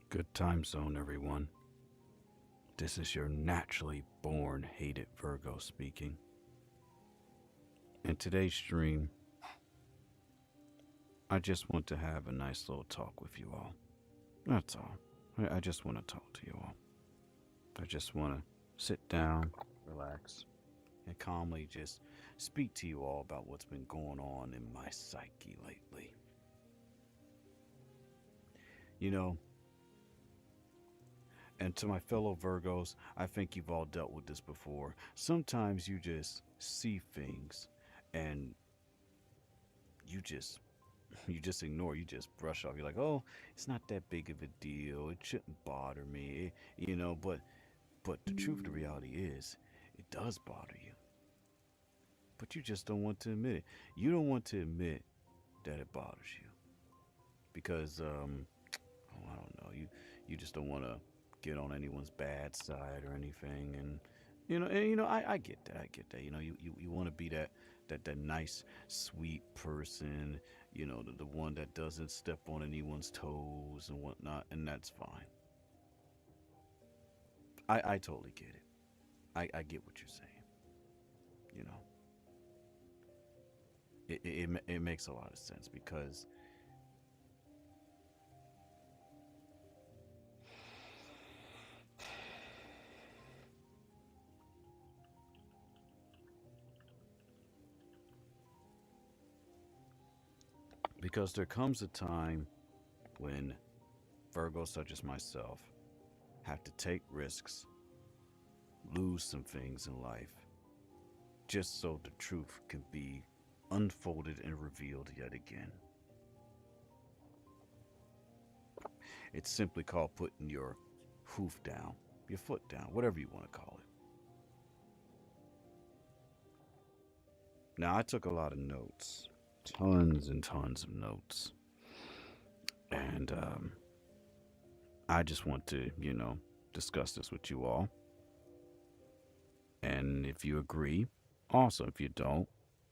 Good time zone, everyone. This is your naturally born hated Virgo speaking. In today's stream, I just want to have a nice little talk with you all. That's all. I just want to talk to you all. I just want to sit down, relax, and calmly just speak to you all about what's been going on in my psyche lately. You know, and to my fellow Virgos, I think you've all dealt with this before. Sometimes you just see things and you just you just ignore, you just brush off. You're like, "Oh, it's not that big of a deal. It shouldn't bother me." But the truth, the reality is, it does bother you. But you just don't want to admit it. You don't want to admit that it bothers you because oh, I don't know. You just don't want to get on anyone's bad side or anything. I get that. I get that. You want to be that nice, sweet person. The one that doesn't step on anyone's toes and whatnot, and that's fine. I totally get it. I get what you're saying. You know, it makes a lot of sense because there comes a time when Virgos such as myself have to take risks, lose some things in life, just so the truth can be unfolded and revealed yet again. It's simply called putting your hoof down, your foot down, whatever you want to call it. Now, I took a lot of notes, tons and tons of notes, and I just want to, discuss this with you all. And if you agree, awesome. If you don't,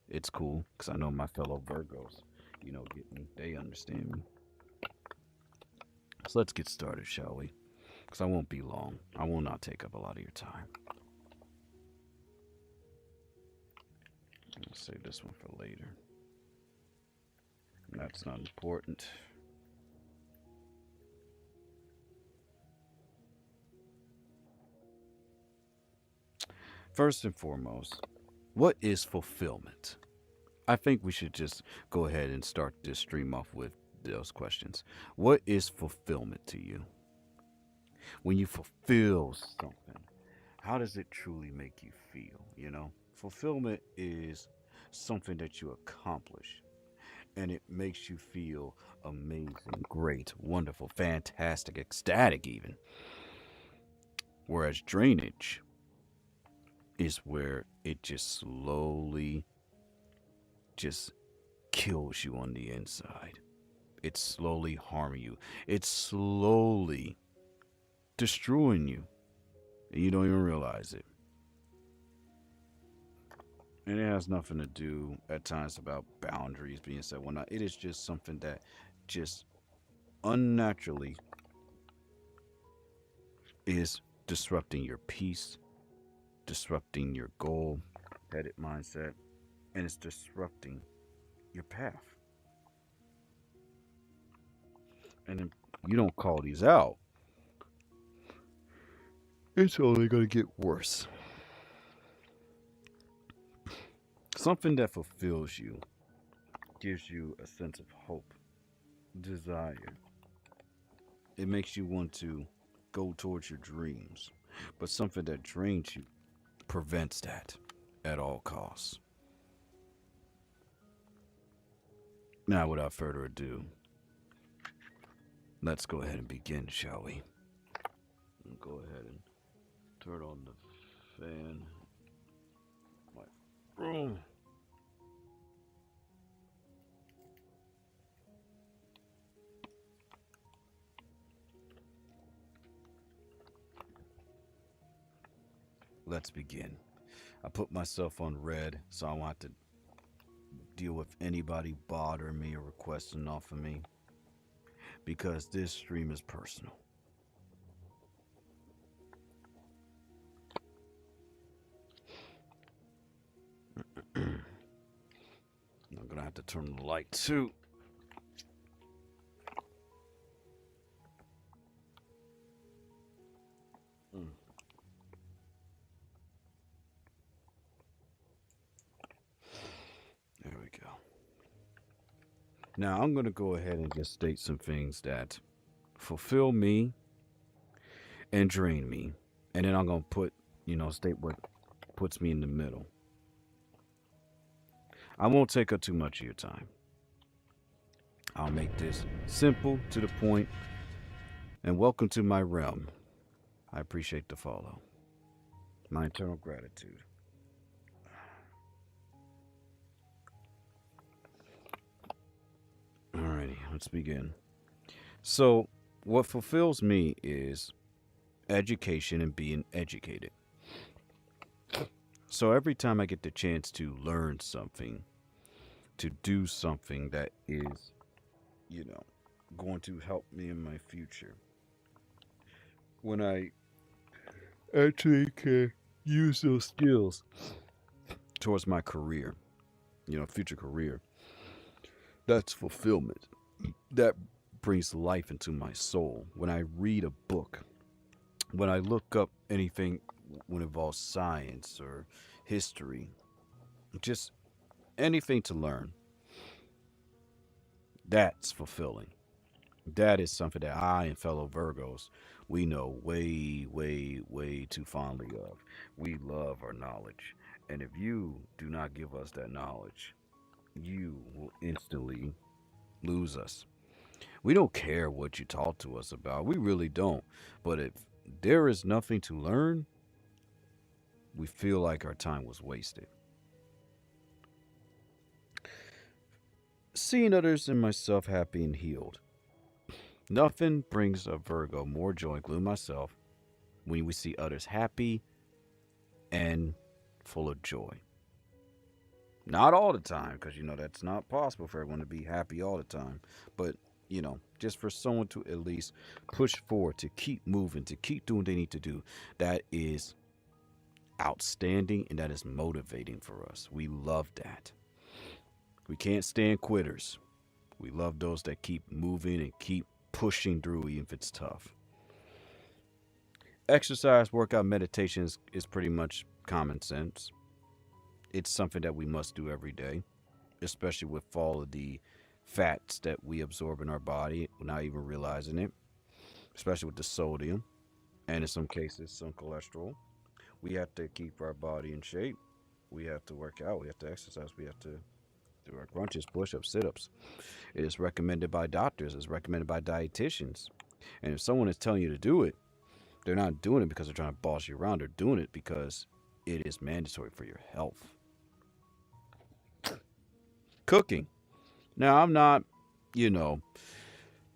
it's cool because I know my fellow Virgos, get me. They understand me. So let's get started, shall we? Because I won't be long. I will not take up a lot of your time. I'll save this one for later. That's not important. First and foremost, what is fulfillment? I think we should just go ahead and start this stream off with those questions. What is fulfillment to you? When you fulfill something, how does it truly make you feel? Fulfillment is something that you accomplish and it makes you feel amazing, great, wonderful, fantastic, ecstatic, even. Whereas drainage is where it just slowly just kills you on the inside. It's slowly harming you. It's slowly destroying you. And you don't even realize it. And it has nothing to do at times about boundaries being set. Whatnot. It is just something that just unnaturally is disrupting your peace, disrupting your goal headed mindset, and it's disrupting your path. And then you don't call these out, it's only going to get worse. Something that fulfills you gives you a sense of hope, desire. It makes you want to go towards your dreams. But something that drains you prevents that at all costs. Now, without further ado, let's go ahead and begin, shall we? Go ahead and turn on the fan. My room. Let's begin. I put myself on red, so I want to deal with anybody bothering me or requesting off of me because this stream is personal. I have to turn the light too. Mm, there we go. Now I'm going to go ahead and just state some things that fulfill me and drain me. And then I'm going to state what puts me in the middle. I won't take up too much of your time. I'll make this simple to the point, and welcome to my realm. I appreciate the follow. My eternal gratitude. Alrighty, let's begin. So, what fulfills me is education and being educated. So, every time I get the chance to learn something, to do something that is, you know, going to help me in my future, when I actually can use those skills towards my career, future career, that's fulfillment. That brings life into my soul. When I read a book, when I look up anything when it involves science or history, just anything to learn, that's fulfilling. That is something that I and fellow Virgos, we know way, way, way too fondly of. We love our knowledge. And if you do not give us that knowledge, you will instantly lose us. We don't care what you talk to us about. We really don't. But if there is nothing to learn, we feel like our time was wasted. Seeing others and myself happy and healed. Nothing brings a Virgo more joy, including myself, when we see others happy and full of joy. Not all the time, because that's not possible for everyone to be happy all the time. But just for someone to at least push forward, to keep moving, to keep doing what they need to do, that is outstanding and that is motivating for us. We love that. We can't stand quitters. We love those that keep moving and keep pushing through, even if it's tough. Exercise, workout, meditation is pretty much common sense. It's something that we must do every day, especially with all of the fats that we absorb in our body without even realizing it, especially with the sodium and in some cases some cholesterol. We have to keep our body in shape. We have to work out. We have to exercise. We have to do our crunches, push ups, sit ups. It is recommended by doctors, it's recommended by dietitians. And if someone is telling you to do it, they're not doing it because they're trying to boss you around. They're doing it because it is mandatory for your health. Cooking. Now, I'm not, you know,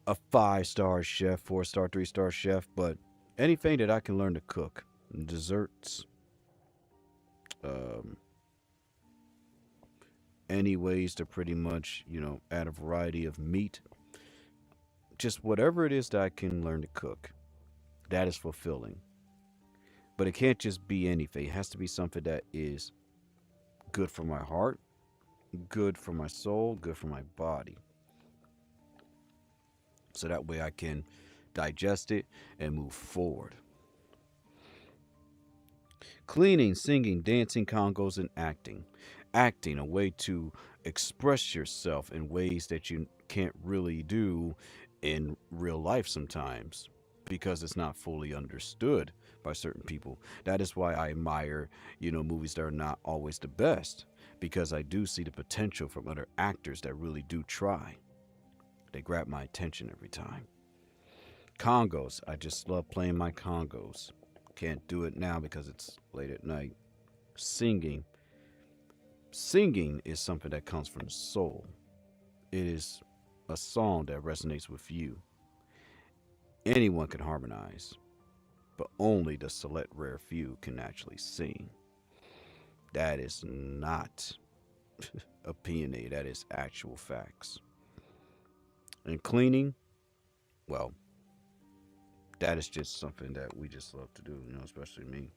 a 5-star chef, 4-star, 3-star chef, but anything that I can learn to cook, desserts, um, any ways to pretty much, add a variety of meat, just whatever it is that I can learn to cook, that is fulfilling. But it can't just be anything. It has to be something that is good for my heart, good for my soul, good for my body. So that way I can digest it and move forward. Cleaning, singing, dancing, congos, and acting. Acting, a way to express yourself in ways that you can't really do in real life sometimes because it's not fully understood by certain people. That is why I admire, movies that are not always the best because I do see the potential from other actors that really do try. They grab my attention every time. Congos, I just love playing my congos. Can't do it now because it's late at night. Singing. Singing is something that comes from the soul. It is a song that resonates with you. Anyone can harmonize, but only the select rare few can actually sing. That is not opinionated, that is actual facts. And cleaning, well, that is just something that we just love to do, especially me.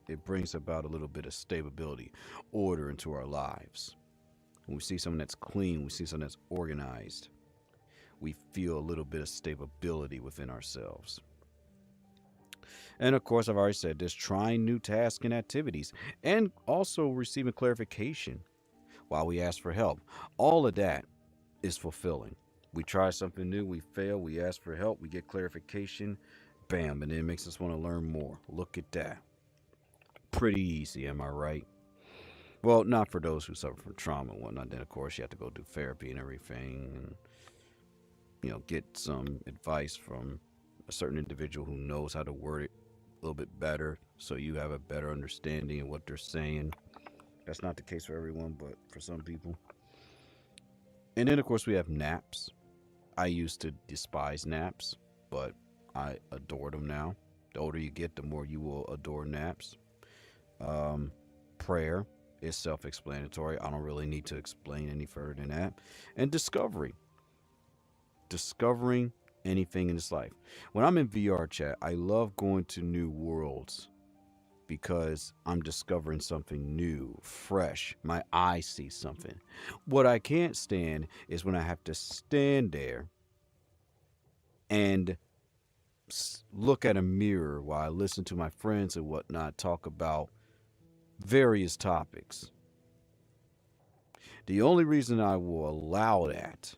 It brings about a little bit of stability, order into our lives. When we see someone that's clean, we see someone that's organized, we feel a little bit of stability within ourselves. And of course, I've already said this, trying new tasks and activities, and also receiving clarification while we ask for help. All of that is fulfilling. We try something new, we fail, we ask for help, we get clarification, bam, and it makes us want to learn more. Look at that. Pretty easy, am I right? Well, not for those who suffer from trauma and whatnot. Then, of course, you have to go do therapy and everything, and get some advice from a certain individual who knows how to word it a little bit better, so you have a better understanding of what they're saying. That's not the case for everyone, but for some people. And then, of course, we have naps. I used to despise naps, but I adore them now. The older you get, the more you will adore naps. Um, Prayer is self explanatory. I don't really need to explain any further than that. And discovery. Discovering anything in this life. When I'm in VR chat, I love going to new worlds because I'm discovering something new, fresh. My eye sees something. What I can't stand is when I have to stand there and look at a mirror while I listen to my friends and whatnot talk about various topics. The only reason I will allow that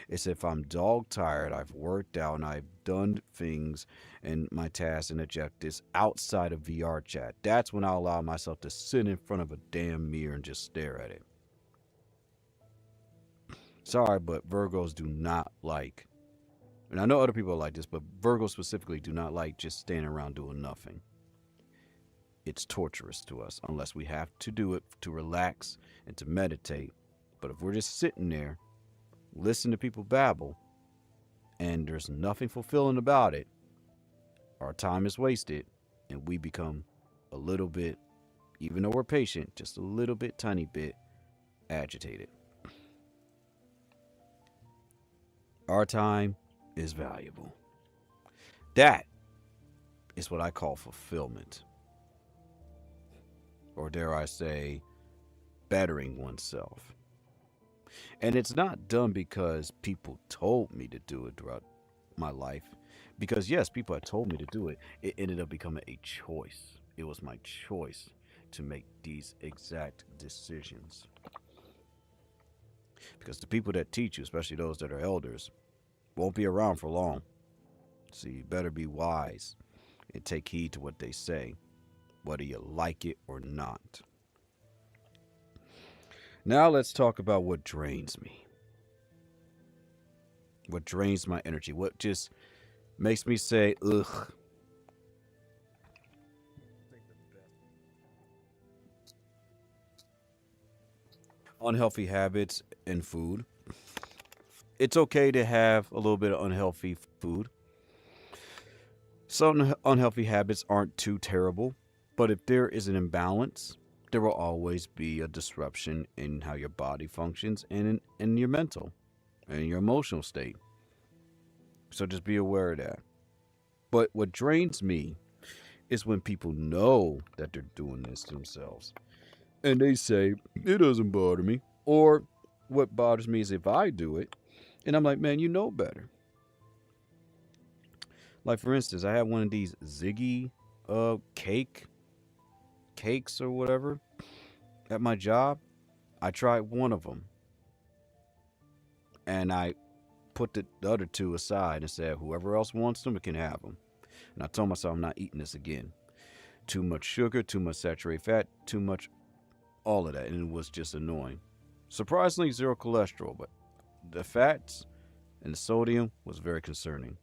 is if I'm dog tired, I've worked out, and I've done things and my tasks and objectives outside of VR chat. That's when I'll allow myself to sit in front of a damn mirror and just stare at it. Sorry, but Virgos do not like, and I know other people are like this, but Virgos specifically do not like just standing around doing nothing. It's torturous to us unless we have to do it to relax and to meditate. But if we're just sitting there, listen to people babble, and there's nothing fulfilling about it, our time is wasted, and we become a little bit, even though we're patient, just a little bit, tiny bit agitated. Our time is valuable. That is what I call fulfillment, or dare I say, bettering oneself. And it's not done because people told me to do it throughout my life. Because, yes, people had told me to do it. It ended up becoming a choice. It was my choice to make these exact decisions. Because the people that teach you, especially those that are elders, won't be around for long. So you better be wise and take heed to what they say, whether you like it or not. Now let's talk about what drains me. What drains my energy. What just makes me say, ugh. Unhealthy habits and food. It's okay to have a little bit of unhealthy food. Some unhealthy habits aren't too terrible, but if there is an imbalance, there will always be a disruption in how your body functions and in your mental and your emotional state. So just be aware of that. But what drains me is when people know that they're doing this to themselves and they say, it doesn't bother me. Or what bothers me is if I do it and I'm like, man, you know better. Like, for instance, I had one of these Ziggy cakes or whatever at my job. I tried one of them and I put the other two aside and said, whoever else wants them, can have them. And I told myself I'm not eating this again. Too much sugar, too much saturated fat, too much all of that. And it was just annoying. Surprisingly, zero cholesterol, but the fats and the sodium was very concerning.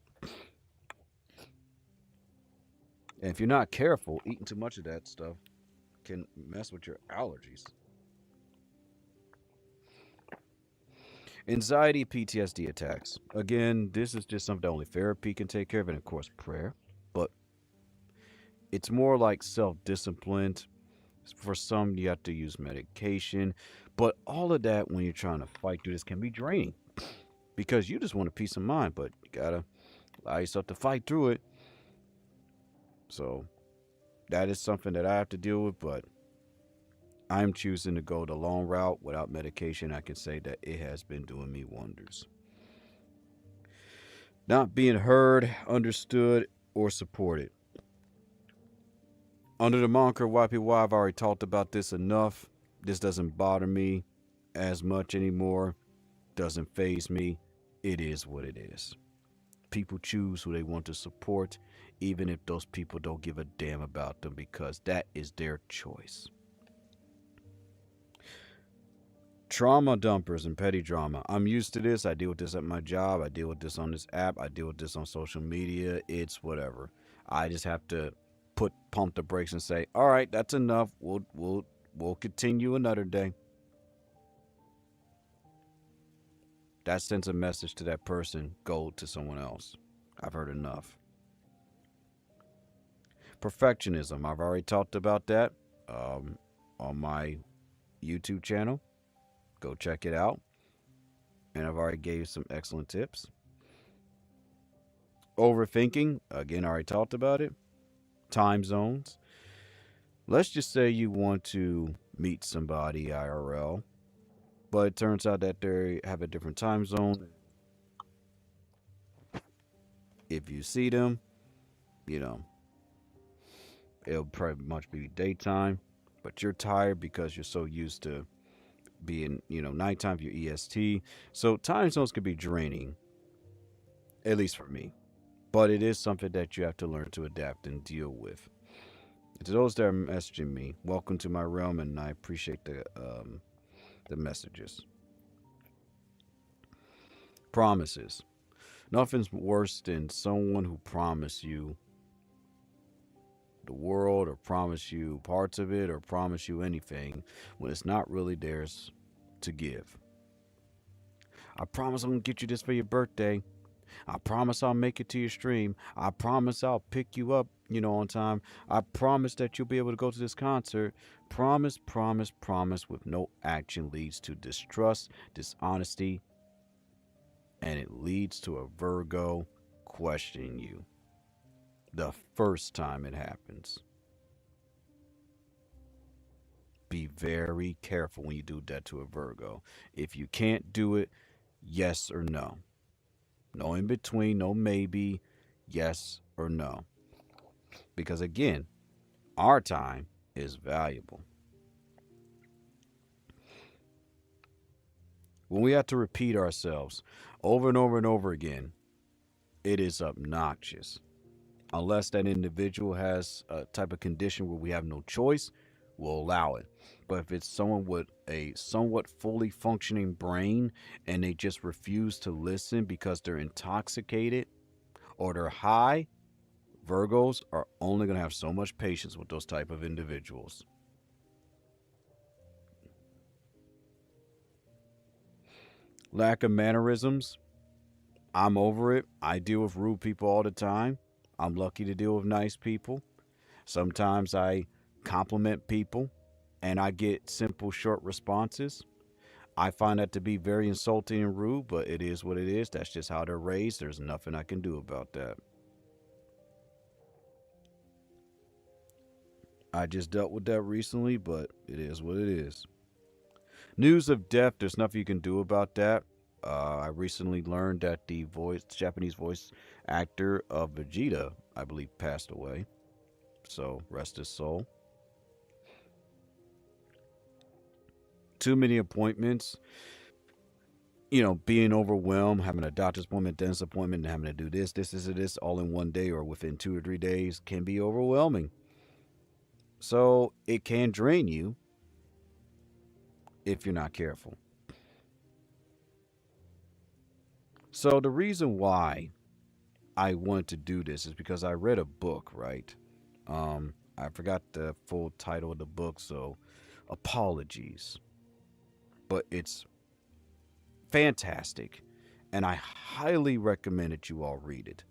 And if you're not careful, eating too much of that stuff can mess with your allergies. Anxiety, PTSD attacks. Again, this is just something that only therapy can take care of, and of course, prayer. But it's more like self discipline. For some, you have to use medication. But all of that, when you're trying to fight through this, can be draining because you just want a peace of mind, but you gotta allow yourself to fight through it. So that is something that I have to deal with, but I'm choosing to go the long route without medication. I can say that it has been doing me wonders. Not being heard, understood, or supported. Under the moniker YPY, I've already talked about this enough. This doesn't bother me as much anymore. Doesn't phase me. It is what it is. People choose who they want to support, even if those people don't give a damn about them, because that is their choice. Trauma dumpers and petty drama. I'm used to this. I deal with this at my job. I deal with this on this app. I deal with this on social media. It's whatever. I just have to pump the brakes and say, "All right, that's enough. We'll continue another day." That sends a message to that person. Go to someone else. I've heard enough. Perfectionism. I've already talked about that on my YouTube channel. Go check it out. And I've already gave you some excellent tips. Overthinking. Again, I already talked about it. Time zones. Let's just say you want to meet somebody IRL, but it turns out that they have a different time zone. If you see them, you know, it'll pretty much be daytime, but you're tired because you're so used to being, nighttime for your EST. So time zones can be draining, at least for me. But it is something that you have to learn to adapt and deal with. To those that are messaging me, welcome to my realm, and I appreciate the messages. Promises. Nothing's worse than someone who promised you the world or promise you parts of it or promise you anything when it's not really theirs to give. I promise I'm gonna get you this for your birthday. I promise I'll make it to your stream. I promise I'll pick you up, on time. I promise that you'll be able to go to this concert. Promise, promise, promise with no action leads to distrust, dishonesty, and it leads to a Virgo questioning you the first time it happens. Be very careful when you do that to a Virgo. If you can't do it, yes or no. No in between, no maybe, yes or no. Because again, our time is valuable. When we have to repeat ourselves over and over and over again, it is obnoxious. Unless that individual has a type of condition where we have no choice, we'll allow it. But if it's someone with a somewhat fully functioning brain and they just refuse to listen because they're intoxicated or they're high, Virgos are only going to have so much patience with those type of individuals. Lack of mannerisms. I'm over it. I deal with rude people all the time. I'm lucky to deal with nice people. Sometimes I compliment people and I get simple, short responses. I find that to be very insulting and rude, but it is what it is. That's just how they're raised. There's nothing I can do about that. I just dealt with that recently, but it is what it is. News of death, there's nothing you can do about that. I recently learned that the Japanese voice actor of Vegeta, I believe, passed away. So rest his soul. Too many appointments. Being overwhelmed, having a doctor's appointment, dentist appointment, and having to do this, all in one day or within 2 or 3 days can be overwhelming. So it can drain you if you're not careful. So the reason why I wanted to do this is because I read a book, right? I forgot the full title of the book, so apologies. But it's fantastic, and I highly recommend that you all read it.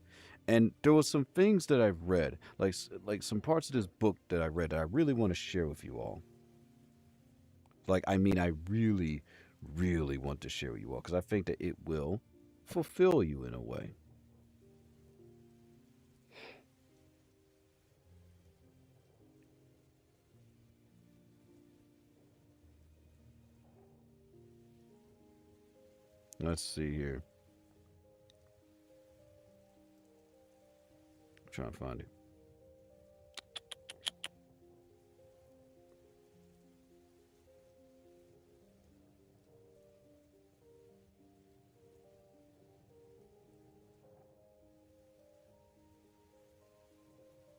And there was some things that I've read, like some parts of this book that I read that I really want to share with you all. I really, really want to share with you all because I think that it will fulfill you in a way. Let's see here. I'm trying to find it.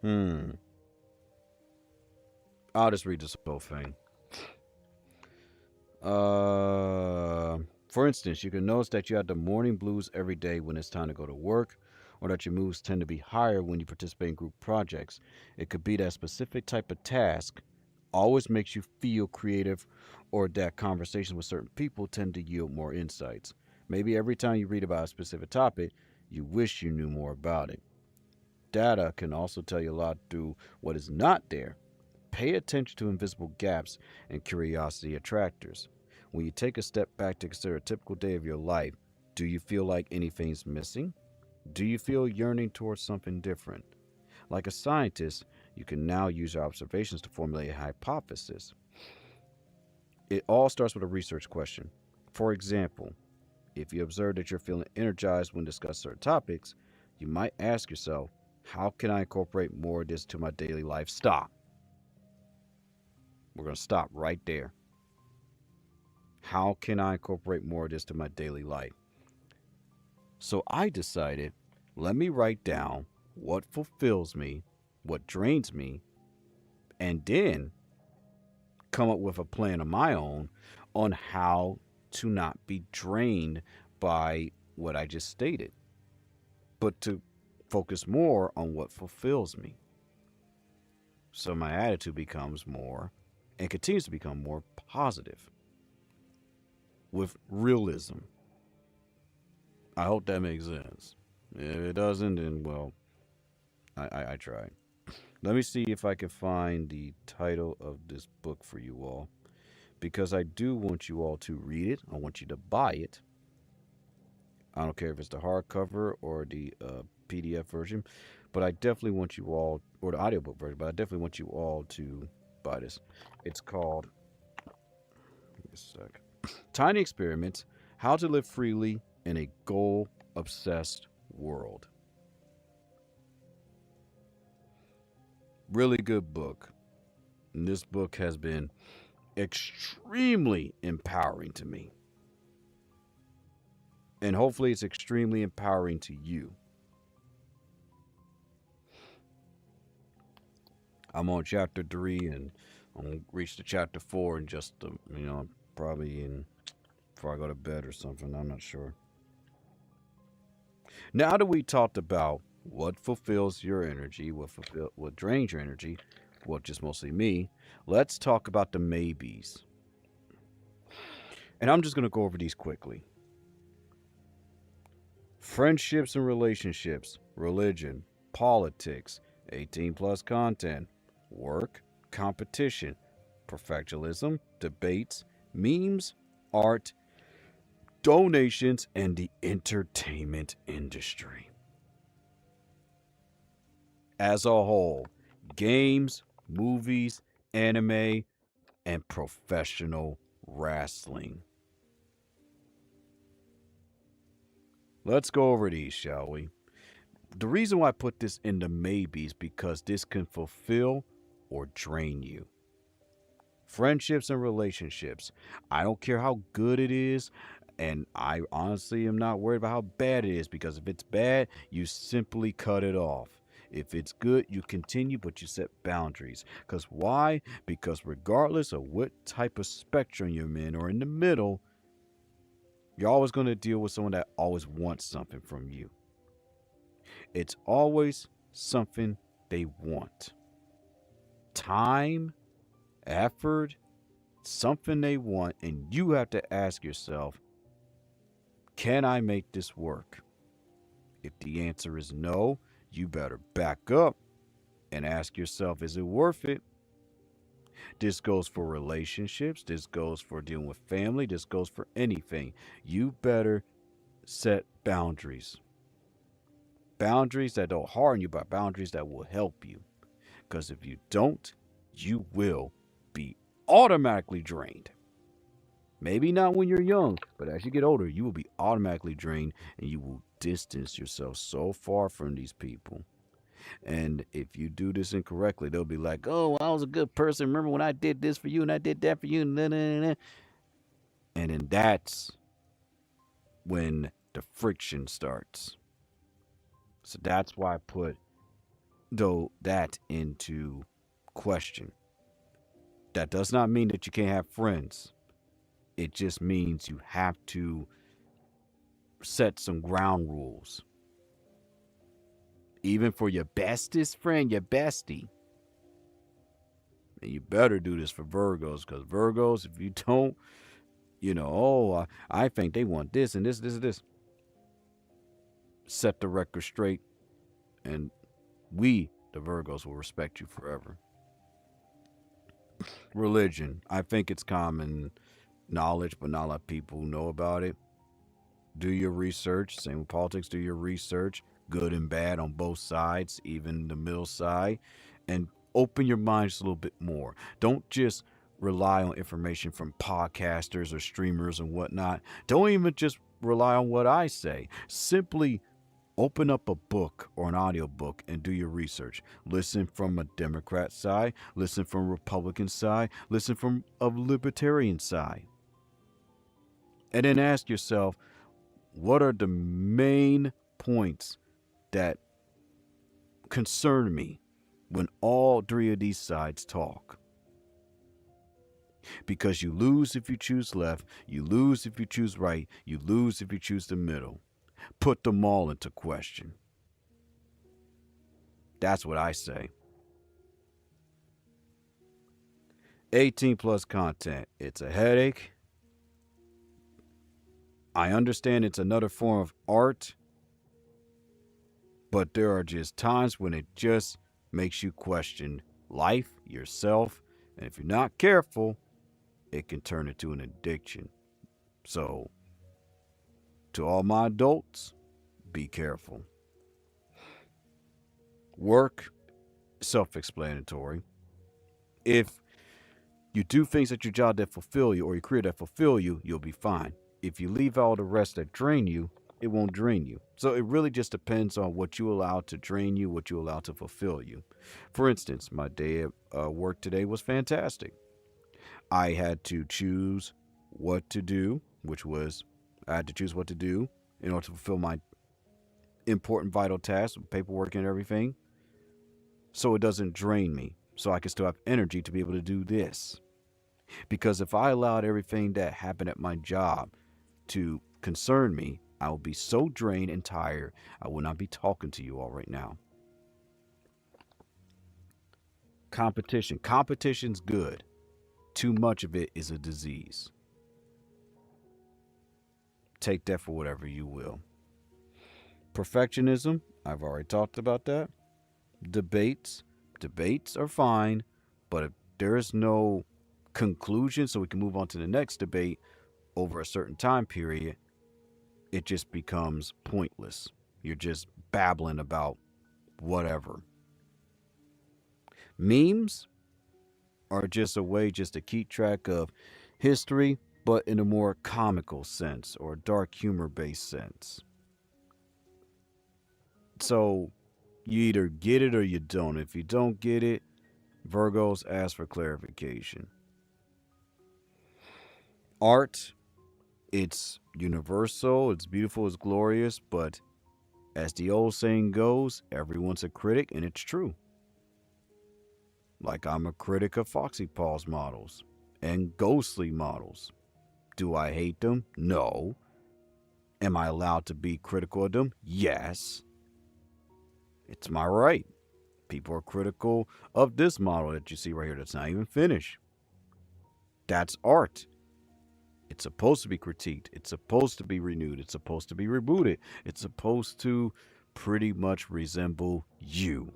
Hmm. I'll just read this whole thing. For instance, you can notice that you have the morning blues every day when it's time to go to work, or that your moods tend to be higher when you participate in group projects. It could be that specific type of task always makes you feel creative, or that conversations with certain people tend to yield more insights. Maybe every time you read about a specific topic, you wish you knew more about it. Data can also tell you a lot through what is not there. Pay attention to invisible gaps and curiosity attractors. When you take a step back to consider a typical day of your life, do you feel like anything's missing? Do you feel yearning towards something different? Like a scientist, you can now use your observations to formulate a hypothesis. It all starts with a research question. For example, if you observe that you're feeling energized when discussing certain topics, you might ask yourself, how can I incorporate more of this to my daily life? Stop. We're going to stop right there. How can I incorporate more of this to my daily life? So I decided, let me write down what fulfills me, what drains me, and then come up with a plan of my own on how to not be drained by what I just stated, but to focus more on what fulfills me. So my attitude becomes more and continues to become more positive with realism. I hope that makes sense. If it doesn't, then well, I tried. Let me see if I can find the title of this book for you all because I do want you all to read it. I want you to buy it. I don't care if it's the hardcover or the PDF version, but I definitely want you all, or the audiobook version, but I definitely want you all to buy this. It's called, give me a sec, Tiny Experiments: How to Live Freely in a Goal Obsessed World. Really good book. And this book has been extremely empowering to me. And hopefully, it's extremely empowering to you. I'm on chapter 3 and I'm going to reach to chapter 4 in just, probably in before I go to bed or something. I'm not sure. Now that we talked about what fulfills your energy, what drains your energy, well, just mostly me, let's talk about the maybes. And I'm just going to go over these quickly. Friendships and relationships, religion, politics, 18 plus content, work, competition, perfectionism, debates, memes, art, donations, and the entertainment industry. As a whole, games, movies, anime, and professional wrestling. Let's go over these, shall we? The reason why I put this in the maybes because this can fulfill or drain you. Friendships and relationships. I don't care how good it is, and I honestly am not worried about how bad it is because if it's bad, you simply cut it off. If it's good, you continue, but you set boundaries. Because why? Because regardless of what type of spectrum you're in or in the middle, you're always going to deal with someone that always wants something from you. It's always something they want. Time, effort, something they want, and you have to ask yourself, can I make this work? If the answer is no, you better back up and ask yourself, is it worth it? This goes for relationships, this goes for dealing with family, this goes for anything. You better set boundaries. Boundaries that don't harm you, but boundaries that will help you. Because if you don't, you will be automatically drained. Maybe not when you're young, but as you get older, you will be automatically drained and you will distance yourself so far from these people. And if you do this incorrectly, they'll be like, "Oh, I was a good person. Remember when I did this for you and I did that for you?" And then that's when the friction starts. So that's why I put though that into question. That does not mean that you can't have friends. It just means you have to set some ground rules. Even for your bestest friend, your bestie. And you better do this for Virgos, because Virgos, if you don't, I think they want this and this, this, and this. Set the record straight, and we, the Virgos, will respect you forever. Religion. I think it's common knowledge, but not a lot of people know about it. Do your research. Same with politics. Do your research, good and bad on both sides, even the middle side, and open your mind just a little bit more. Don't just rely on information from podcasters or streamers and whatnot. Don't even just rely on what I say. Simply open up a book or an audiobook and do your research. Listen from a Democrat side, listen from a Republican side, listen from a libertarian side. And then ask yourself, what are the main points that concern me when all three of these sides talk? Because you lose if you choose left, you lose if you choose right, you lose if you choose the middle. Put them all into question. That's what I say. 18 plus content. It's a headache. I understand it's another form of art, but there are just times when it just makes you question life, yourself, and if you're not careful, it can turn into an addiction. So, to all my adults, be careful. Work, self explanatory. If you do things at your job that fulfill you or your career that fulfill you, you'll be fine. If you leave all the rest that drain you, it won't drain you. So it really just depends on what you allow to drain you, what you allow to fulfill you. For instance, my day at work today was fantastic. I had to choose what to do, which was I had to choose what to do in order to fulfill my important vital tasks, paperwork and everything, so it doesn't drain me, so I can still have energy to be able to do this. Because if I allowed everything that happened at my job to concern me, I will be so drained and tired, I will not be talking to you all right now. Competition. Competition's good. Too much of it is a disease. Take that for whatever you will. Perfectionism. I've already talked about that. Debates. Debates are fine, but if there is no conclusion, so we can move on to the next debate over a certain time period, it just becomes pointless. You're just babbling about whatever. Memes are just a way just to keep track of history, but in a more comical sense or dark humor based sense. So you either get it or you don't. If you don't get it, Virgos ask for clarification. Art, it's universal, it's beautiful, it's glorious, but as the old saying goes, everyone's a critic, and it's true. Like I'm a critic of Foxy Paws models and ghostly models. Do I hate them? No. Am I allowed to be critical of them? Yes. It's my right. People are critical of this model that you see right here that's not even finished. That's art. It's supposed to be critiqued. It's supposed to be renewed. It's supposed to be rebooted. It's supposed to pretty much resemble you,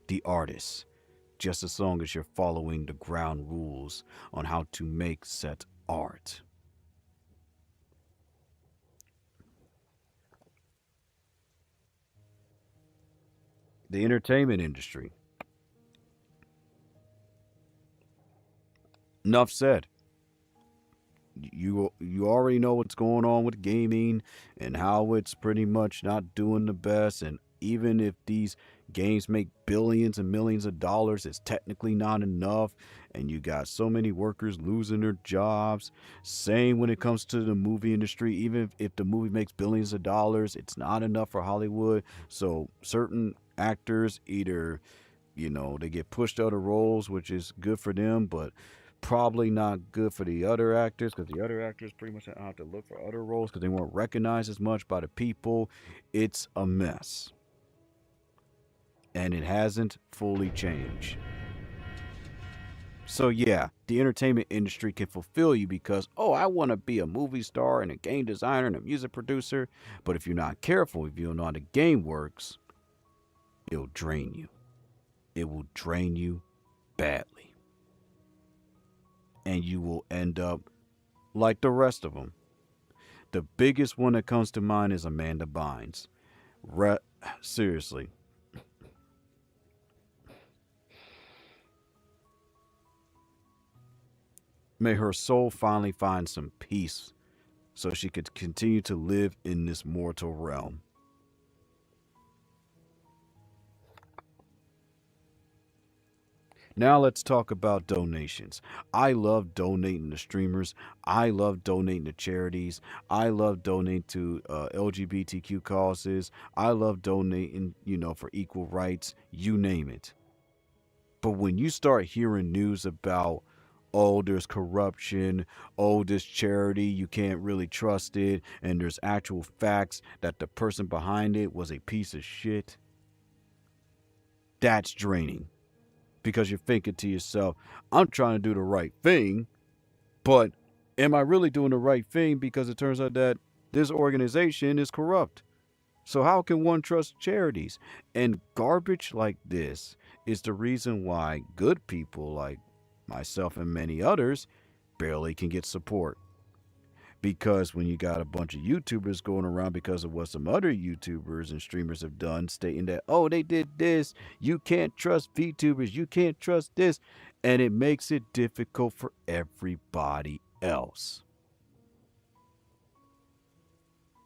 the artist, just as long as you're following the ground rules on how to make set art. The entertainment industry. Enough said. You already know what's going on with gaming and how it's pretty much not doing the best. And even if these games make billions and millions of dollars, it's technically not enough. And you got so many workers losing their jobs. Same when it comes to the movie industry. Even if the movie makes billions of dollars, it's not enough for Hollywood. So certain actors either, they get pushed out of roles, which is good for them, but probably not good for the other actors, because the other actors pretty much have to look for other roles because they weren't recognized as much by the people. It's a mess, and it hasn't fully changed. So yeah, the entertainment industry can fulfill you because, oh, I want to be a movie star and a game designer and a music producer. But if you're not careful, if you don't know how the game works, it'll drain you. It will drain you badly. And you will end up like the rest of them. The biggest one that comes to mind is Amanda Bynes. Re- Seriously. May her soul finally find some peace so she could continue to live in this mortal realm. Now let's talk about donations. I love donating to streamers. I love donating to charities. I love donating to LGBTQ causes. I love donating, for equal rights. You name it. But when you start hearing news about, oh, there's corruption, oh, this charity, you can't really trust it, and there's actual facts that the person behind it was a piece of shit, that's draining. Because you're thinking to yourself, I'm trying to do the right thing, but am I really doing the right thing? Because it turns out that this organization is corrupt. So, how can one trust charities? And garbage like this is the reason why good people like myself and many others barely can get support. Because when you got a bunch of YouTubers going around because of what some other YouTubers and streamers have done, stating that, oh, they did this, you can't trust VTubers, you can't trust this, and it makes it difficult for everybody else.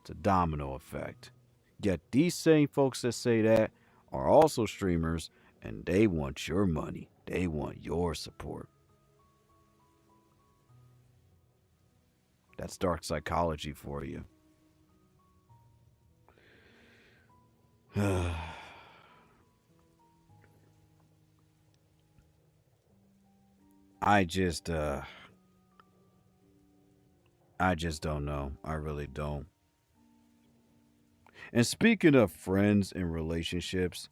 It's a domino effect. Yet these same folks that say that are also streamers and they want your money. They want your support. That's dark psychology for you. I just I just don't know. I really don't. And speaking of friends and relationships,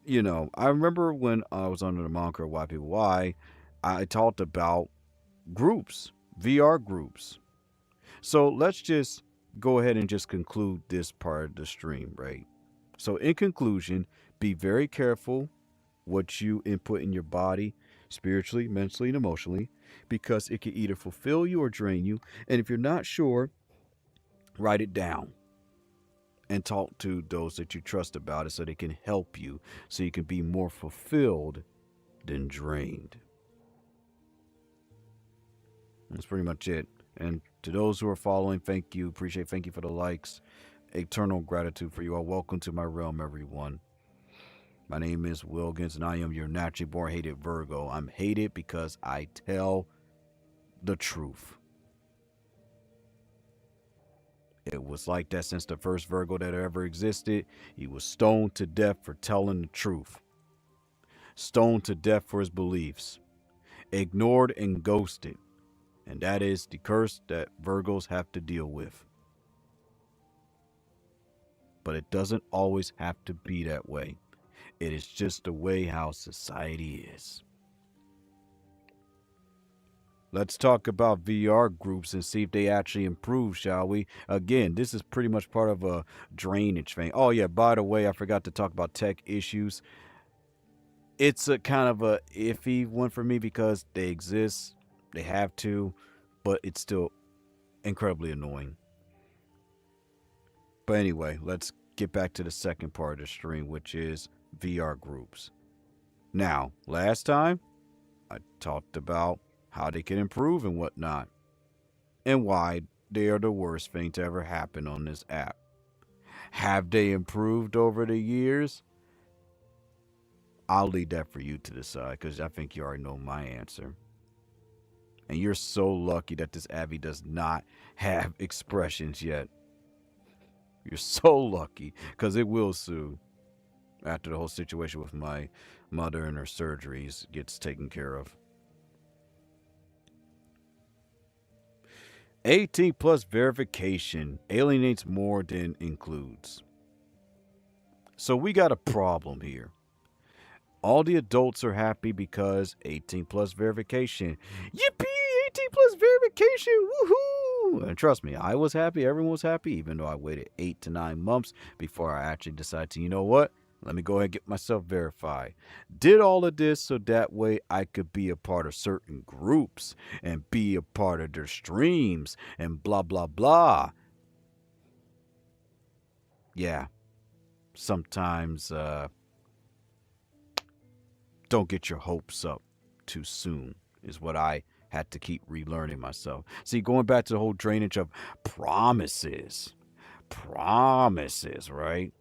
I remember when I was under the moniker YPY, I talked about groups, VR groups. So let's just go ahead and just conclude this part of the stream, right? So, in conclusion, be very careful what you input in your body, spiritually, mentally, and emotionally, because it can either fulfill you or drain you. And if you're not sure, write it down and talk to those that you trust about it so they can help you so you can be more fulfilled than drained. That's pretty much it. And to those who are following, thank you. Thank you for the likes. Eternal gratitude for you all. Welcome to my realm, everyone. My name is Wilkins, and I am your naturally born hated Virgo. I'm hated because I tell the truth. It was like that since the first Virgo that ever existed. He was stoned to death for telling the truth, stoned to death for his beliefs, ignored and ghosted. And that is the curse that Virgos have to deal with. But it doesn't always have to be that way. It is just the way how society is. Let's talk about VR groups and see if they actually improve, shall we? Again, this is pretty much part of a drainage thing. Oh, yeah, by the way, I forgot to talk about tech issues. It's a kind of a iffy one for me because they exist, they have to, but it's still incredibly annoying. But anyway, let's get back to the second part of the stream, which is VR groups. Now, last time I talked about how they can improve and whatnot. and why they are the worst thing to ever happen on this app. Have they improved over the years? I'll leave that for you to decide because I think you already know my answer. And you're so lucky that this Abby does not have expressions yet. You're so lucky because it will soon after the whole situation with my mother and her surgeries gets taken care of. 18 plus verification alienates more than includes. So we got a problem here. All the adults are happy because 18 plus verification. Yippee! 18 plus verification! Woohoo! And trust me, I was happy. Everyone was happy, even though I waited 8 to 9 months before I actually decided to, you know what? Let me go ahead and get myself verified. Did all of this so that way I could be a part of certain groups and be a part of their streams and blah, blah, blah. Yeah, sometimes don't get your hopes up too soon, is what I had to keep relearning myself. See, going back to the whole drainage of promises, promises, right?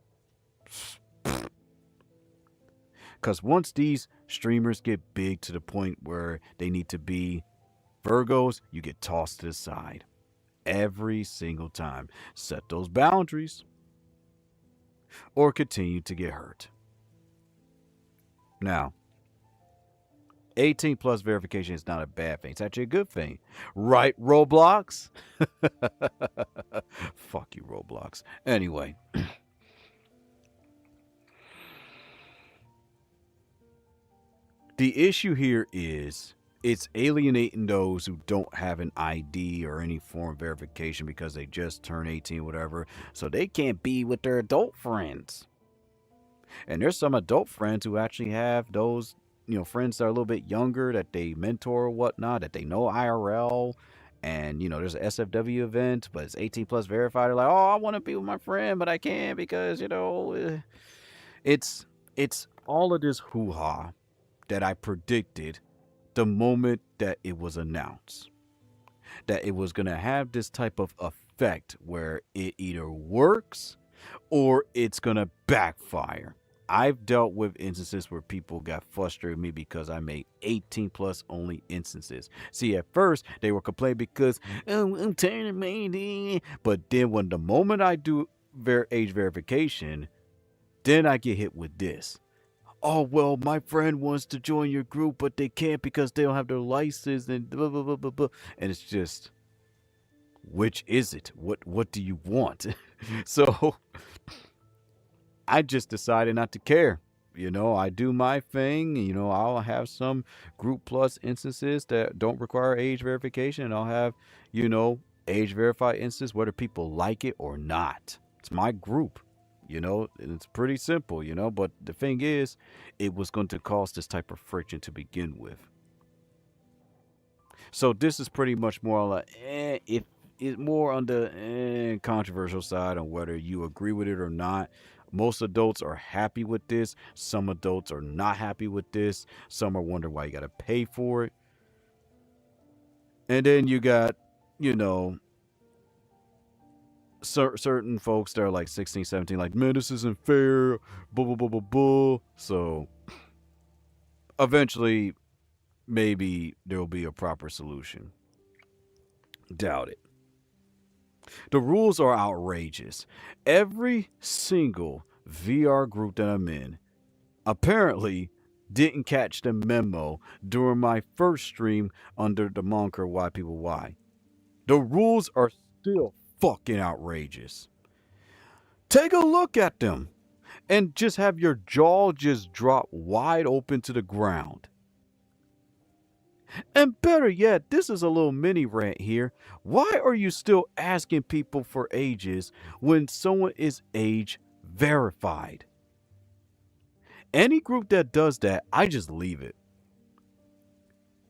Because once these streamers get big to the point where they need to be Virgos, you get tossed to the side every single time. Set those boundaries or continue to get hurt. Now, 18 plus verification is not a bad thing. It's actually a good thing. Right, Roblox? Fuck you, Roblox. Anyway, the issue here is it's alienating those who don't have an ID or any form of verification because they just turned 18, whatever, so they can't be with their adult friends. And there's some adult friends who actually have those, friends that are a little bit younger that they mentor or whatnot, that they know IRL. And, there's a SFW event, but it's 18 plus verified. They're like, oh, I want to be with my friend, but I can't because, it's all of this hoo ha that I predicted the moment that it was announced. That it was going to have this type of effect where it either works or it's going to backfire. I've dealt with instances where people got frustrated with me because I made 18 plus only instances. See, at first they were complaining because I'm tired of making, but then when the moment I do age verification, then I get hit with this. Oh well, my friend wants to join your group, but they can't because they don't have their license and blah blah blah blah blah. And it's just, which is it? What do you want? So I just decided not to care. I do my thing. I'll have some group plus instances that don't require age verification, and I'll have, you know, age verified instances whether people like it or not. It's my group, and it's pretty simple, But the thing is, it was going to cause this type of friction to begin with. So this is pretty much more like, if it's more on the controversial side on whether you agree with it or not. Most adults are happy with this. Some adults are not happy with this. Some are wondering why you got to pay for it. And then you got, you know, certain folks that are like 16, 17, like, man, this isn't fair. Blah, blah, blah, blah, blah. So eventually, maybe there will be a proper solution. Doubt it. The rules are outrageous. Every single VR group that I'm in apparently didn't catch the memo during my first stream under the moniker Why People Why. The rules are still fucking outrageous. Take a look at them and just have your jaw just drop wide open to the ground. And better yet, this is a little mini rant here. Why are you still asking people for ages when someone is age verified? Any group that does that, I just leave it.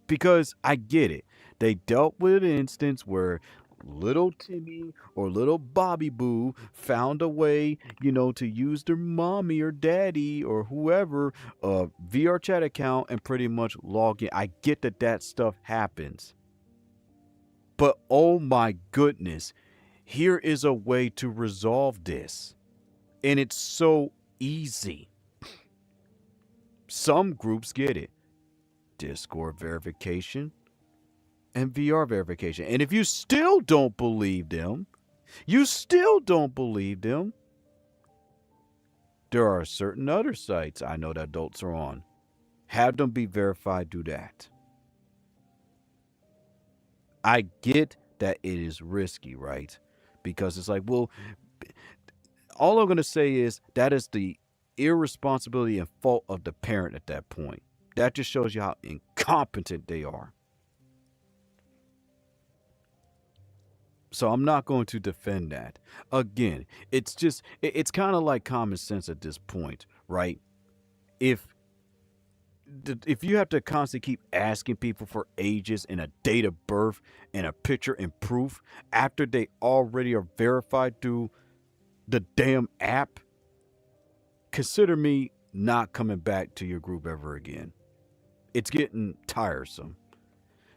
Because I get it. They dealt with an instance where little Timmy or little Bobby Boo found a way, to use their mommy or daddy or whoever VR chat account and pretty much log in. I get that stuff happens. But oh my goodness, here is a way to resolve this. And it's so easy. Some groups get it. Discord verification and VR verification. And if you still don't believe them, you still don't believe them, there are certain other sites I know that adults are on. Have them be verified, do that. I get that it is risky, right? Because it's like, well, all I'm going to say is that is the irresponsibility and fault of the parent at that point. That just shows you how incompetent they are. So I'm not going to defend that. Again, it's just it's kind of like common sense at this point, right? If if you have to constantly keep asking people for ages and a date of birth and a picture and proof after they already are verified through the damn app, consider me not coming back to your group ever again. It's getting tiresome.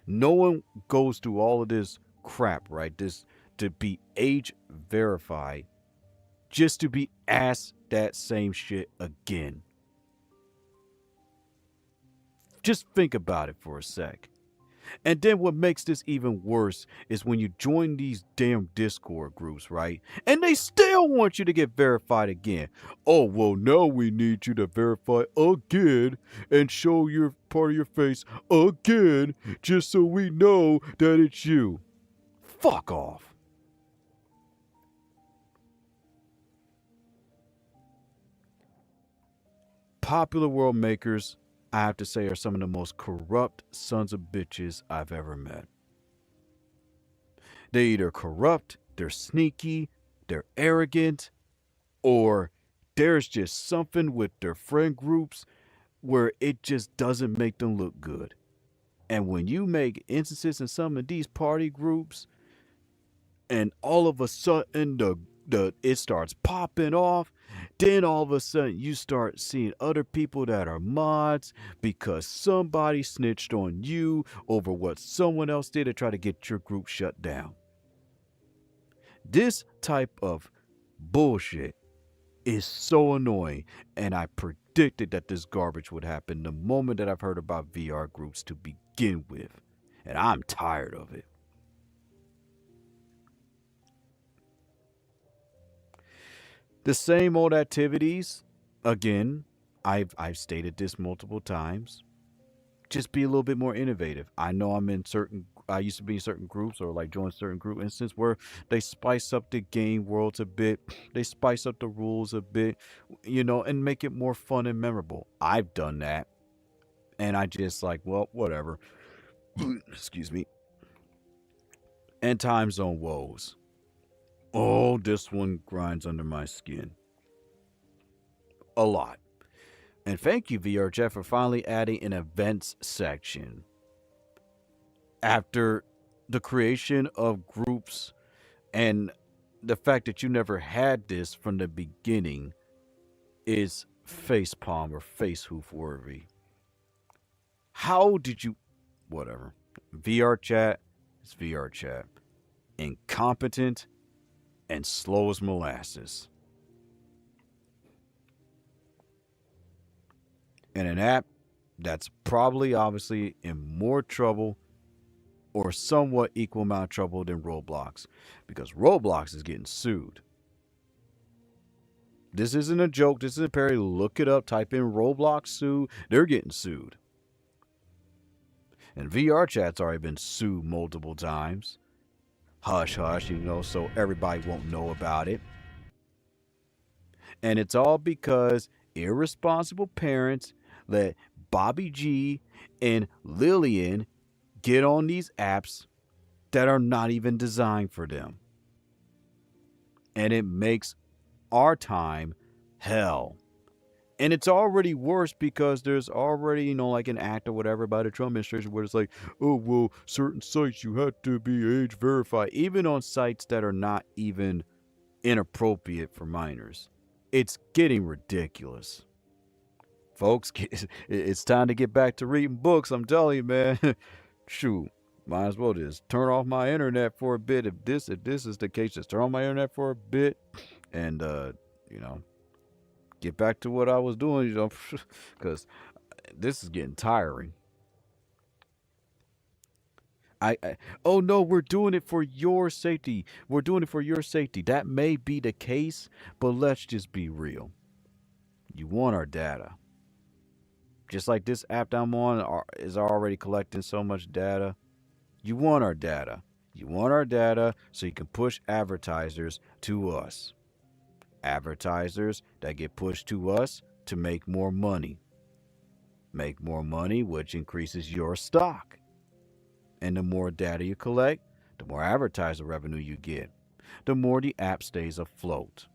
No one goes through all of this crap, right? This to be age verified just to be asked that same shit again. Just think about it for a sec. And then what makes this even worse is when you join these damn Discord groups, right? And they still want you to get verified again. Oh, well, now we need you to verify again and show your part of your face again just so we know that it's you. Fuck off. Popular world makers, I have to say, are some of the most corrupt sons of bitches I've ever met. They either corrupt, they're sneaky, they're arrogant, or there's just something with their friend groups where it just doesn't make them look good. And when you make instances in some of these party groups, and all of a sudden the it starts popping off, then all of a sudden you start seeing other people that are mods because somebody snitched on you over what someone else did to try to get your group shut down. This type of bullshit is so annoying, and I predicted that this garbage would happen the moment that I've heard about VR groups to begin with, and I'm tired of it. The same old activities, again, I've stated this multiple times. Just be a little bit more innovative. I know I used to be in certain groups or like join certain group instances where they spice up the game worlds a bit, they spice up the rules a bit, and make it more fun and memorable. I've done that, and I just like, well, whatever. Excuse me. And time zone woes. Oh, this one grinds under my skin a lot. And thank you, VRChat, for finally adding an events section. After the creation of groups and the fact that you never had this from the beginning is facepalm or face hoof worthy. How did you. Whatever. VR chat is VR chat. Incompetent and slow as molasses. And an app that's probably obviously in more trouble or somewhat equal amount of trouble than Roblox because Roblox is getting sued. This isn't a joke. This isn't a parody. Look it up. Type in Roblox sue. They're getting sued. And VR chat's already been sued multiple times. Hush, hush, so everybody won't know about it. And it's all because irresponsible parents let Bobby G and Lillian get on these apps that are not even designed for them. And it makes our time hell. And it's already worse because there's already, like an act or whatever by the Trump administration where it's like, oh, well, certain sites you have to be age verified, even on sites that are not even inappropriate for minors. It's getting ridiculous. Folks, it's time to get back to reading books. I'm telling you, man. Shoot. Might as well just turn off my internet for a bit. If this is the case, just turn on my internet for a bit and you know, get back to what I was doing, because this is getting tiring. I oh no, we're doing it for your safety. We're doing it for your safety. That may be the case, but let's just be real. You want our data. Just like this app that I'm on is already collecting so much data. You want our data. You want our data so you can push advertisers to us. Advertisers that get pushed to us to make more money. Make more money, which increases your stock. And the more data you collect, the more advertiser revenue you get. The more the app stays afloat.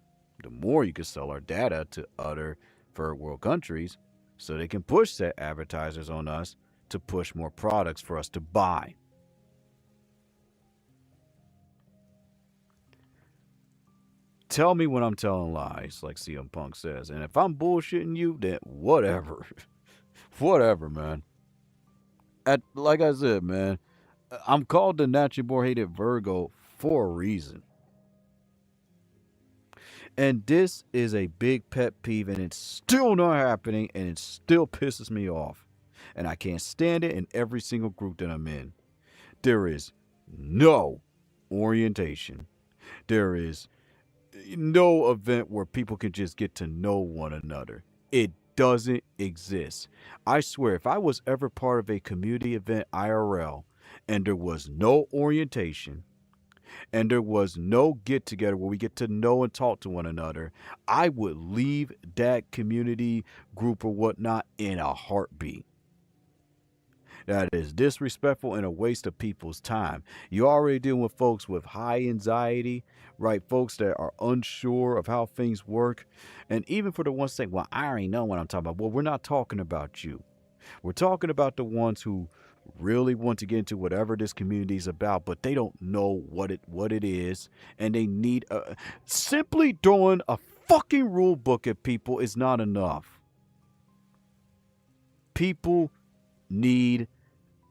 The more you can sell our data to other third world countries so they can push set advertisers on us to push more products for us to buy. Tell me when I'm telling lies, like CM Punk says. And if I'm bullshitting you, then whatever. Whatever, man. Like I said, man, I'm called the naturally born hated Virgo for a reason. And this is a big pet peeve, and it's still not happening, and it still pisses me off. And I can't stand it in every single group that I'm in. There is no orientation. There is no event where people can just get to know one another. It doesn't exist. I swear, if I was ever part of a community event IRL and there was no orientation, and there was no get together where we get to know and talk to one another, I would leave that community group or whatnot in a heartbeat. That is disrespectful and a waste of people's time. You're already dealing with folks with high anxiety, right? Folks that are unsure of how things work. And even for the ones saying, well, I already know what I'm talking about. Well, we're not talking about you. We're talking about the ones who really want to get into whatever this community is about, but they don't know what it is, and they need simply throwing a fucking rule book at people is not enough. People need,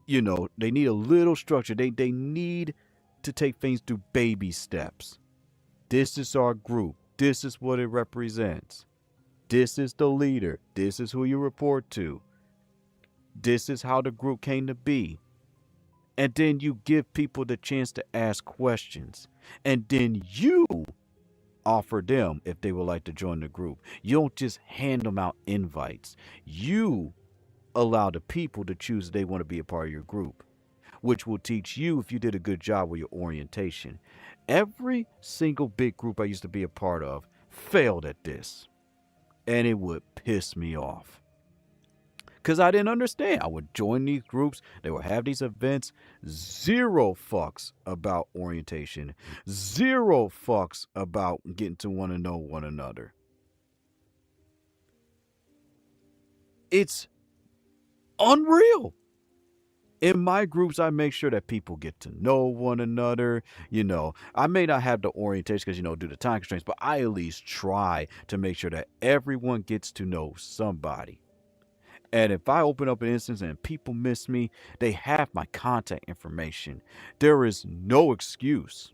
they need a little structure. They need to take things through baby steps. This is our group. This is what it represents. This is the leader. This is who you report to. This is how the group came to be. And then you give people the chance to ask questions. And then you offer them if they would like to join the group. You don't just hand them out invites. You allow the people to choose if they want to be a part of your group, which will teach you if you did a good job with your orientation. Every single big group I used to be a part of failed at this, and it would piss me off because I didn't understand. I would join these groups, they would have these events, zero fucks about orientation, zero fucks about getting to want to know one another. It's unreal. In my groups, I make sure that people get to know one another. I may not have the orientation because, due to time constraints, but I at least try to make sure that everyone gets to know somebody. And if I open up an instance and people miss me, they have my contact information. There is no excuse.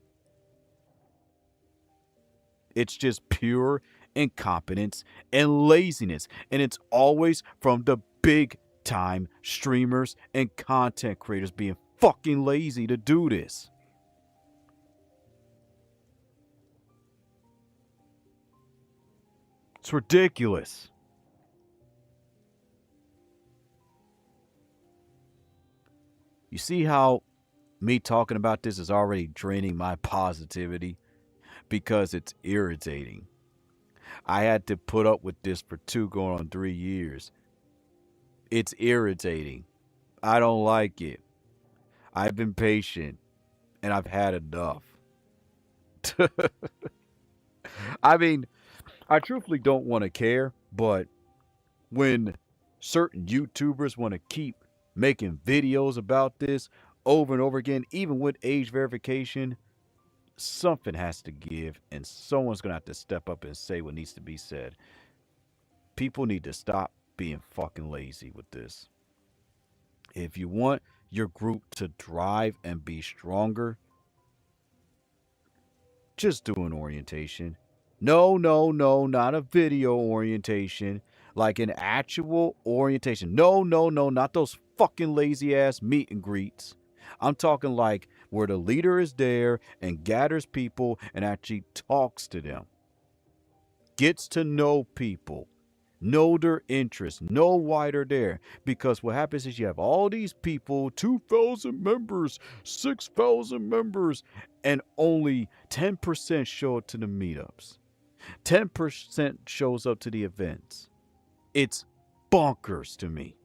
It's just pure incompetence and laziness. And it's always from the big time streamers and content creators being fucking lazy to do this. It's ridiculous. You see how me talking about this is already draining my positivity because it's irritating. I had to put up with this for 2 going on 3 years. It's irritating. I don't like it. I've been patient and I've had enough. I mean, I truthfully don't want to care, but when certain YouTubers want to keep making videos about this over and over again, even with age verification, something has to give, and someone's going to have to step up and say what needs to be said. People need to stop being fucking lazy with this. If you want your group to thrive and be stronger, just do an orientation. No, no, no, not a video orientation, like an actual orientation. No, no, no, not those fucking lazy ass meet and greets. I'm talking like where the leader is there and gathers people and actually talks to them, gets to know people, know their interests, know why they're there. Because what happens is you have all these people, 2,000 members, 6,000 members, and only 10% show up to the meetups. 10% shows up to the events. It's bonkers to me.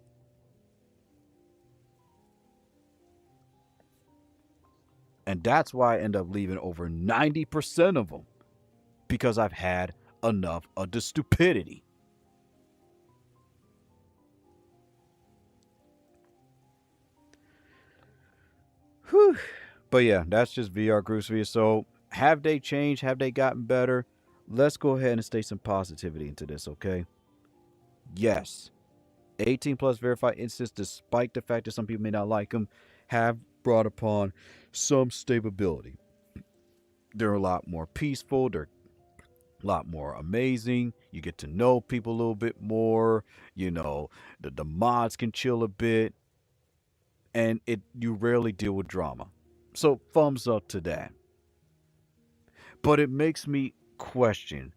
And that's why I end up leaving over 90% of them because I've had enough of the stupidity. Whew. But yeah, that's just VR groups for you. So have they changed? Have they gotten better? Let's go ahead and state some positivity into this, okay? Yes, 18 plus verified instances, despite the fact that some people may not like them, have brought upon some stability. They're a lot more peaceful. They're a lot more amazing. You get to know people a little bit more. You know, the mods can chill a bit, and it you rarely deal with drama. So thumbs up to that. But it makes me question,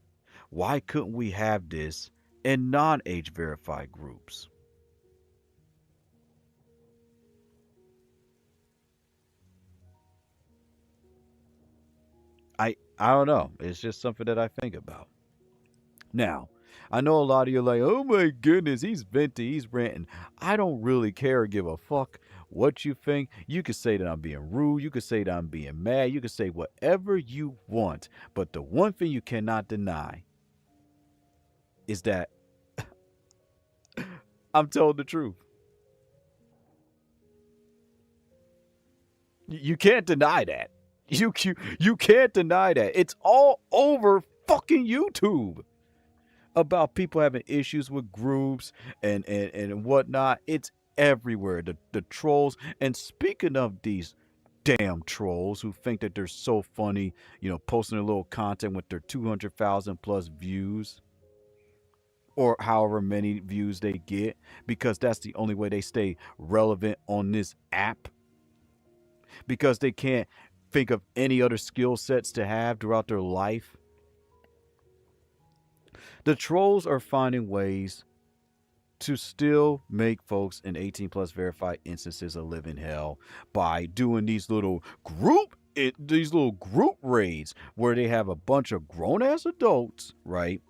why couldn't we have this in non-age verified groups? I don't know. It's just something that I think about. Now, I know a lot of you are like, oh my goodness, he's venting, he's ranting. I don't really care or give a fuck what you think. You could say that I'm being rude. You could say that I'm being mad. You could say whatever you want. But the one thing you cannot deny is that I'm telling the truth. You can't deny that. You can't deny that. It's all over fucking YouTube about people having issues with groups and whatnot. It's everywhere. The trolls. And speaking of these damn trolls who think that they're so funny, posting a little content with their 200,000 plus views or however many views they get, because that's the only way they stay relevant on this app, because they can't think of any other skill sets to have throughout their life. The trolls are finding ways to still make folks in 18 plus verified instances a living hell by doing these little group raids where they have a bunch of grown ass adults, right?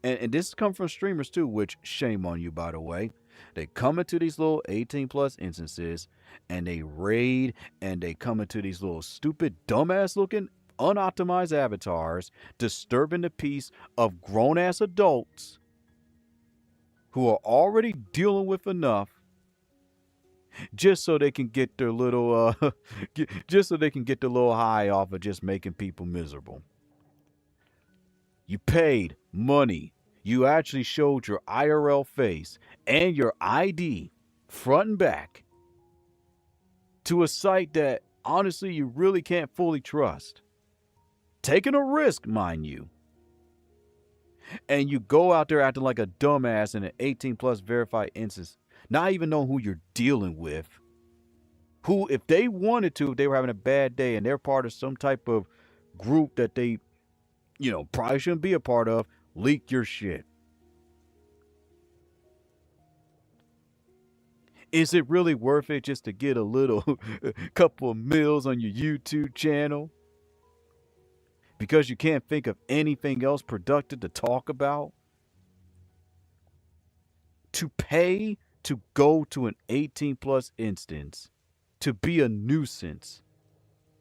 And this comes from streamers too, which shame on you, by the way. They come into these little 18 plus instances and they raid, and they come into these little stupid, dumbass looking, unoptimized avatars, disturbing the peace of grown ass adults who are already dealing with enough, just so they can get their little just so they can get the little high off of just making people miserable. You paid money. You actually showed your IRL face and your ID front and back to a site that honestly you really can't fully trust. Taking a risk, mind you. And you go out there acting like a dumbass in an 18 plus verified instance, not even know who you're dealing with. Who, if they wanted to, if they were having a bad day and they're part of some type of group that they, probably shouldn't be a part of, leak your shit. Is it really worth it just to get a little couple of meals on your YouTube channel? Because you can't think of anything else productive to talk about? To pay to go to an 18 plus instance, to be a nuisance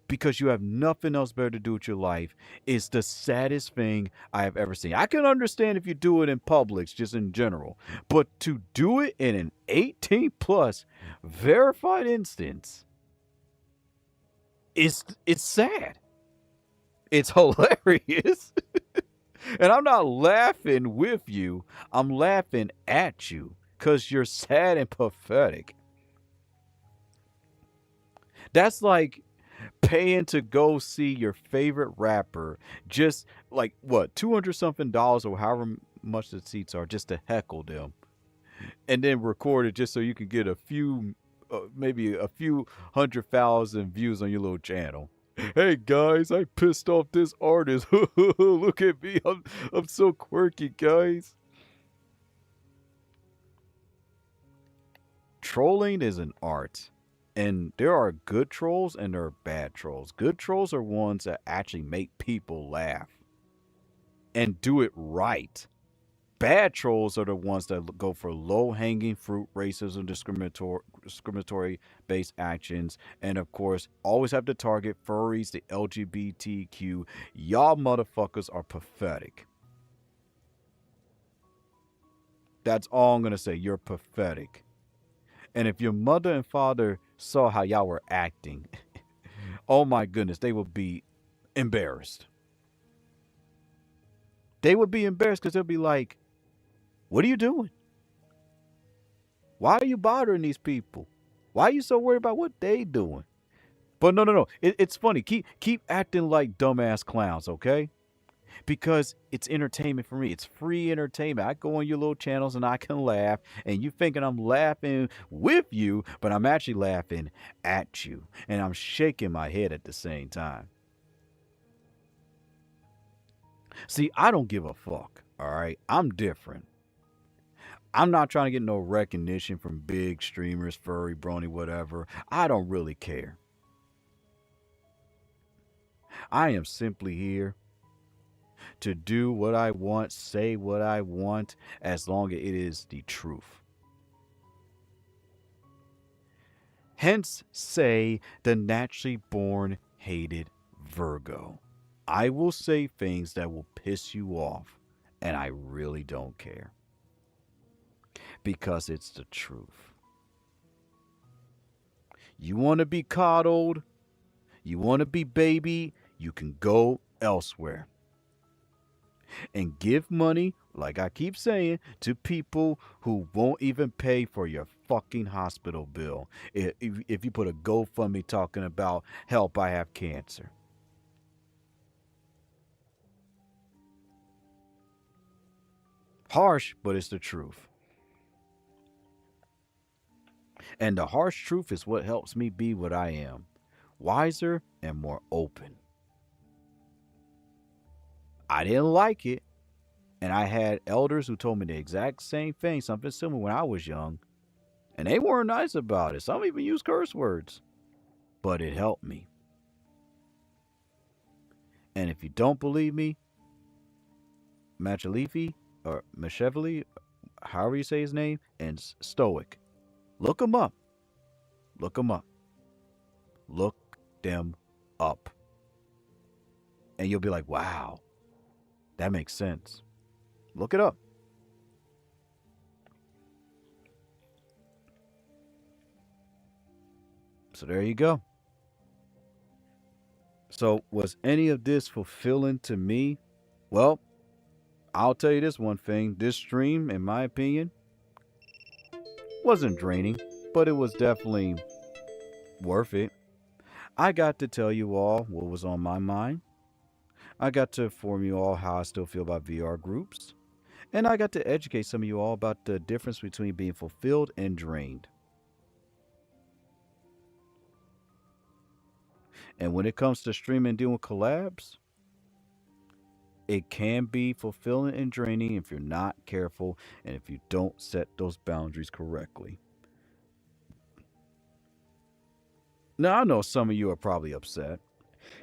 because you have nothing else better to do with your life, is the saddest thing I have ever seen. I can understand if you do it in Publix, just in general, but to do it in an 18 plus verified instance, it's sad. It's hilarious. And I'm not laughing with you, I'm laughing at you because you're sad and pathetic. That's like paying to go see your favorite rapper just like what, 200 something dollars or however much the seats are just to heckle them and then record it just so you can get a few maybe a few 100,000 views on your little channel. Hey guys, I pissed off this artist. Look at me. I'm so quirky, guys. Trolling is an art. And there are good trolls and there are bad trolls. Good trolls are ones that actually make people laugh and do it right. Bad trolls are the ones that go for low hanging fruit, racism, discriminatory based actions, and of course, always have to target furries, the LGBTQ. Y'all motherfuckers are pathetic. That's all I'm going to say. You're pathetic. And if your mother and father saw how y'all were acting, oh my goodness, they would be embarrassed. They would be embarrassed because they'll be like, what are you doing? Why are you bothering these people? Why are you so worried about what they doing? But no, no, no. It's funny. Keep acting like dumbass clowns, okay? Because it's entertainment for me. It's free entertainment. I go on your little channels and I can laugh, and you thinking I'm laughing with you, but I'm actually laughing at you, and I'm shaking my head at the same time. See, I don't give a fuck. All right, I'm different. I'm not trying to get no recognition from big streamers, furry, brony, whatever. I don't really care. I am simply here to do what I want, say what I want, as long as it is the truth. Hence, say the naturally born hated Virgo. I will say things that will piss you off, and I really don't care because it's the truth. You want to be coddled, you want to be baby, you can go elsewhere and give money, like I keep saying, to people who won't even pay for your fucking hospital bill. If you put a GoFundMe talking about help, I have cancer. Harsh, but it's the truth. And the harsh truth is what helps me be what I am, wiser and more open. I didn't like it, and I had elders who told me the exact same thing, something similar when I was young, and they weren't nice about it. Some even used curse words, but it helped me. And if you don't believe me, Machalifi or Machevely, however you say his name, and Stoic, look them up. Look them up. Look them up. And you'll be like, wow, that makes sense. Look it up. So there you go. So, was any of this fulfilling to me? Well, I'll tell you this one thing. This stream, in my opinion, wasn't draining, but it was definitely worth it. I got to tell you all what was on my mind. I got to inform you all how I still feel about VR groups. And I got to educate some of you all about the difference between being fulfilled and drained. And when it comes to streaming and doing collabs, it can be fulfilling and draining if you're not careful and if you don't set those boundaries correctly. Now, I know some of you are probably upset,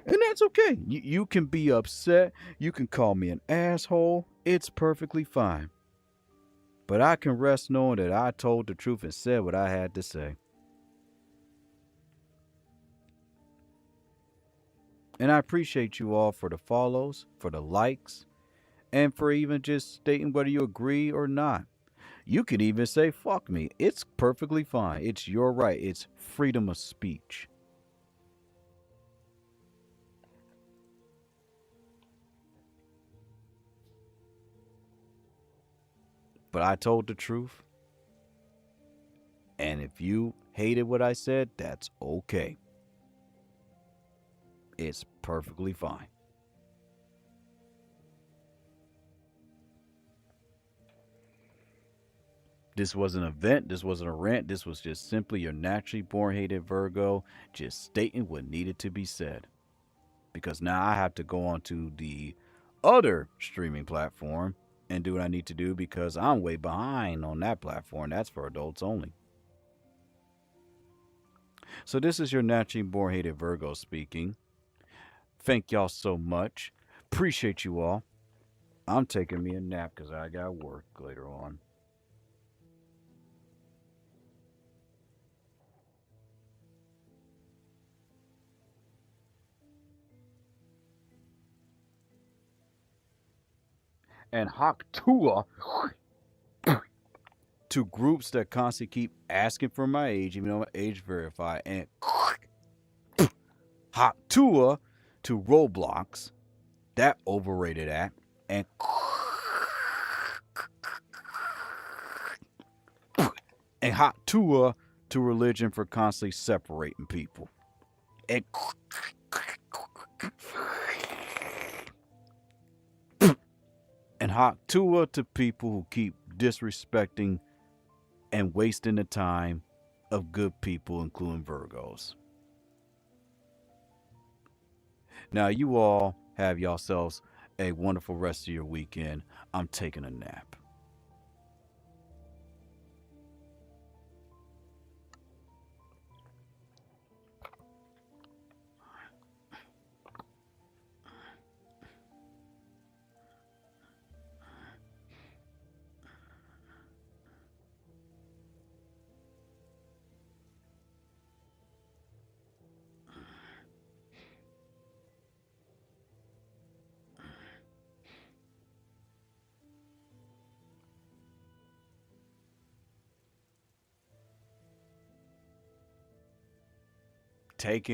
and that's okay. You can be upset. You can call me an asshole. It's perfectly fine. But I can rest knowing that I told the truth and said what I had to say. And I appreciate you all for the follows, for the likes, and for even just stating whether you agree or not. You can even say, fuck me. It's perfectly fine. It's your right. It's freedom of speech. But I told the truth. And if you hated what I said, that's okay. It's perfectly fine. This wasn't an event. This wasn't a rant. This was just simply your naturally born hated Virgo just stating what needed to be said. Because now I have to go on to the other streaming platform and do what I need to do because I'm way behind on that platform. That's for adults only. So this is your naturally born hated Virgo speaking. Thank y'all so much. Appreciate you all. I'm taking me a nap because I got work later on. And Haktua to groups that constantly keep asking for my age, even though I'm age verified, and Haktua to Roblox, that overrated app, and Haktua to religion for constantly separating people, and Haktua to people who keep disrespecting and wasting the time of good people, including Virgos. Now, you all have yourselves a wonderful rest of your weekend. I'm taking a nap. Taking